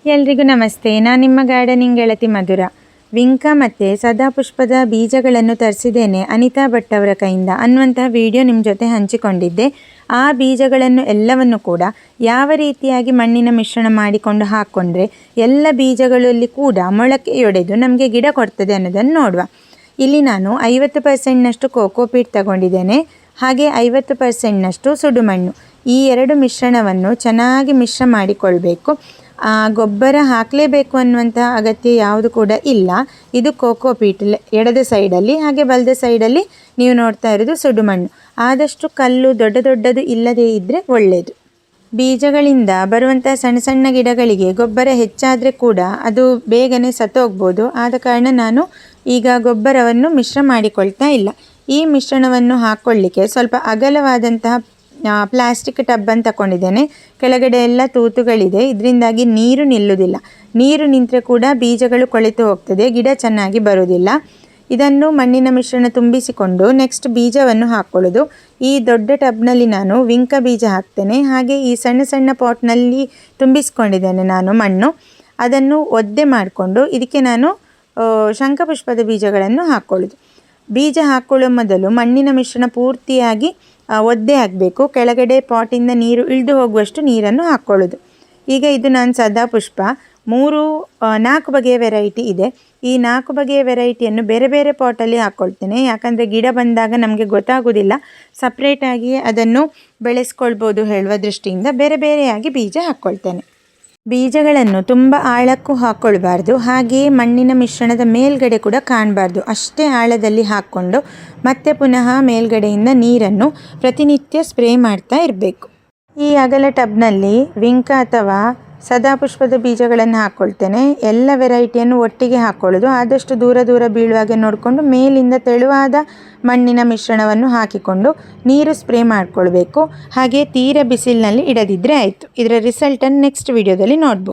ಎಲ್ರಿಗೂ ನಮಸ್ತೆ. ನಾನು ನಿಮ್ಮ ಗಾರ್ಡನಿಂಗ್ ಗೆಳತಿ ಮಧುರ. ವಿಂಕ ಮತ್ತು ಸದಾಪುಷ್ಪದ ಬೀಜಗಳನ್ನು ತರಿಸಿದ್ದೇನೆ ಅನಿತಾ ಭಟ್ ಅವರ ಕೈಯಿಂದ ಅನ್ನುವಂತಹ ವಿಡಿಯೋ ನಿಮ್ಮ ಜೊತೆ ಹಂಚಿಕೊಂಡಿದ್ದೆ. ಆ ಬೀಜಗಳನ್ನು ಎಲ್ಲವನ್ನು ಕೂಡ ಯಾವ ರೀತಿಯಾಗಿ ಮಣ್ಣಿನ ಮಿಶ್ರಣ ಮಾಡಿಕೊಂಡು ಹಾಕ್ಕೊಂಡ್ರೆ ಎಲ್ಲ ಬೀಜಗಳಲ್ಲಿ ಕೂಡ ಮೊಳಕೆಯೊಡೆದು ನಮಗೆ ಗಿಡ ಕೊಡ್ತದೆ ಅನ್ನೋದನ್ನು ನೋಡುವ. ಇಲ್ಲಿ ನಾನು 50%ನಷ್ಟು ಕೋಕೋಪೀಟ್ ತಗೊಂಡಿದ್ದೇನೆ, ಹಾಗೆ 50%ನಷ್ಟು ಸುಡುಮಣ್ಣು. ಈ ಎರಡು ಮಿಶ್ರಣವನ್ನು ಚೆನ್ನಾಗಿ ಮಿಶ್ರ ಮಾಡಿಕೊಳ್ಬೇಕು. ಗೊಬ್ಬರ ಹಾಕಲೇಬೇಕು ಅನ್ನುವಂಥ ಅಗತ್ಯ ಯಾವುದು ಕೂಡ ಇಲ್ಲ. ಇದು ಕೋಕೋಪೀಟ್ ಎಡದ ಸೈಡಲ್ಲಿ, ಹಾಗೆ ಬಲದ ಸೈಡಲ್ಲಿ ನೀವು ನೋಡ್ತಾ ಇರೋದು ಸುಡುಮಣ್ಣು. ಆದಷ್ಟು ಕಲ್ಲು ದೊಡ್ಡದು ಇಲ್ಲದೇ ಇದ್ದರೆ ಒಳ್ಳೆಯದು. ಬೀಜಗಳಿಂದ ಬರುವಂಥ ಸಣ್ಣ ಸಣ್ಣ ಗಿಡಗಳಿಗೆ ಗೊಬ್ಬರ ಹೆಚ್ಚಾದರೆ ಕೂಡ ಅದು ಬೇಗನೆ ಸತ್ತೋಗ್ಬೋದು. ಆದ ಕಾರಣ ನಾನು ಈಗ ಗೊಬ್ಬರವನ್ನು ಮಿಶ್ರ ಮಾಡಿಕೊಳ್ತಾ ಇಲ್ಲ. ಈ ಮಿಶ್ರಣವನ್ನು ಹಾಕ್ಕೊಳ್ಳಿಕ್ಕೆ ಸ್ವಲ್ಪ ಅಗಲವಾದಂತಹ ಪ್ಲಾಸ್ಟಿಕ್ ಟಬ್ಬನ್ನು ತಗೊಂಡಿದ್ದೇನೆ. ಕೆಳಗಡೆ ಎಲ್ಲ ತೂತುಗಳಿದೆ, ಇದರಿಂದಾಗಿ ನೀರು ನಿಲ್ಲುವುದಿಲ್ಲ. ನೀರು ನಿಂತರೆ ಕೂಡ ಬೀಜಗಳು ಕೊಳೆತು ಹೋಗ್ತದೆ, ಗಿಡ ಚೆನ್ನಾಗಿ ಬರೋದಿಲ್ಲ. ಇದನ್ನು ಮಣ್ಣಿನ ಮಿಶ್ರಣ ತುಂಬಿಸಿಕೊಂಡು ನೆಕ್ಸ್ಟ್ ಬೀಜವನ್ನು ಹಾಕ್ಕೊಳ್ಳೋದು. ಈ ದೊಡ್ಡ ಟಬ್ನಲ್ಲಿ ನಾನು ವಿಂಕ ಬೀಜ ಹಾಕ್ತೇನೆ, ಹಾಗೆ ಈ ಸಣ್ಣ ಸಣ್ಣ ಪಾಟ್ನಲ್ಲಿ ತುಂಬಿಸ್ಕೊಂಡಿದ್ದೇನೆ ನಾನು ಮಣ್ಣು. ಅದನ್ನು ಒದ್ದೆ ಮಾಡಿಕೊಂಡು ಇದಕ್ಕೆ ನಾನು ಶಂಖಪುಷ್ಪದ ಬೀಜಗಳನ್ನು ಹಾಕ್ಕೊಳ್ಳೋದು. ಬೀಜ ಹಾಕ್ಕೊಳ್ಳೋ ಮೊದಲು ಮಣ್ಣಿನ ಮಿಶ್ರಣ ಪೂರ್ತಿಯಾಗಿ ಒದ್ದೆ ಆಗಬೇಕು. ಕೆಳಗಡೆ ಪಾಟಿಂದ ನೀರು ಇಳಿದು ಹೋಗುವಷ್ಟು ನೀರನ್ನು ಹಾಕ್ಕೊಳ್ಳೋದು. ಈಗ ಇದು ನಾನು ಸದಾಪುಷ್ಪ 4 ಬಗೆಯ ವೆರೈಟಿ ಇದೆ. ಈ 4 ಬಗೆಯ ವೆರೈಟಿಯನ್ನು ಬೇರೆ ಬೇರೆ ಪಾಟಲ್ಲಿ ಹಾಕ್ಕೊಳ್ತೇನೆ, ಯಾಕಂದರೆ ಗಿಡ ಬಂದಾಗ ನಮಗೆ ಗೊತ್ತಾಗೋದಿಲ್ಲ. ಸಪ್ರೇಟಾಗಿ ಅದನ್ನು ಬೆಳೆಸ್ಕೊಳ್ಬೋದು ಹೇಳುವ ದೃಷ್ಟಿಯಿಂದ ಬೇರೆ ಬೇರೆಯಾಗಿ ಬೀಜ ಹಾಕ್ಕೊಳ್ತೇನೆ. ಬೀಜಗಳನ್ನು ತುಂಬ ಆಳಕ್ಕೂ ಹಾಕ್ಕೊಳ್ಬಾರ್ದು, ಹಾಗೆಯೇ ಮಣ್ಣಿನ ಮಿಶ್ರಣದ ಮೇಲ್ಗಡೆ ಕೂಡ ಕಾಣಬಾರ್ದು. ಅಷ್ಟೇ ಆಳದಲ್ಲಿ ಹಾಕ್ಕೊಂಡು ಮತ್ತೆ ಪುನಃ ಮೇಲ್ಗಡೆಯಿಂದ ನೀರನ್ನು ಪ್ರತಿನಿತ್ಯ ಸ್ಪ್ರೇ ಮಾಡ್ತಾ ಇರಬೇಕು. ಈ ಅಗಲ ಟಬ್ನಲ್ಲಿ ವಿಂಕ ಅಥವಾ ಸದಾಪುಷ್ಪದ ಬೀಜಗಳನ್ನು ಹಾಕ್ಕೊಳ್ತೇನೆ. ಎಲ್ಲ ವೆರೈಟಿಯನ್ನು ಒಟ್ಟಿಗೆ ಹಾಕ್ಕೊಳ್ಳೋದು. ಆದಷ್ಟು ದೂರ ಬೀಳುವಾಗೆ ನೋಡಿಕೊಂಡು ಮೇಲಿಂದ ತೆಳುವಾದ ಮಣ್ಣಿನ ಮಿಶ್ರಣವನ್ನು ಹಾಕಿಕೊಂಡು ನೀರು ಸ್ಪ್ರೇ ಮಾಡಿಕೊಳ್ಬೇಕು. ಹಾಗೆ ತೀರ ಬಿಸಿಲಿನಲ್ಲಿ ಇಡದಿದ್ದರೆ ಆಯಿತು. ಇದರ ರಿಸಲ್ಟನ್ನು ನೆಕ್ಸ್ಟ್ ವಿಡಿಯೋದಲ್ಲಿ ನೋಡ್ಬೋದು.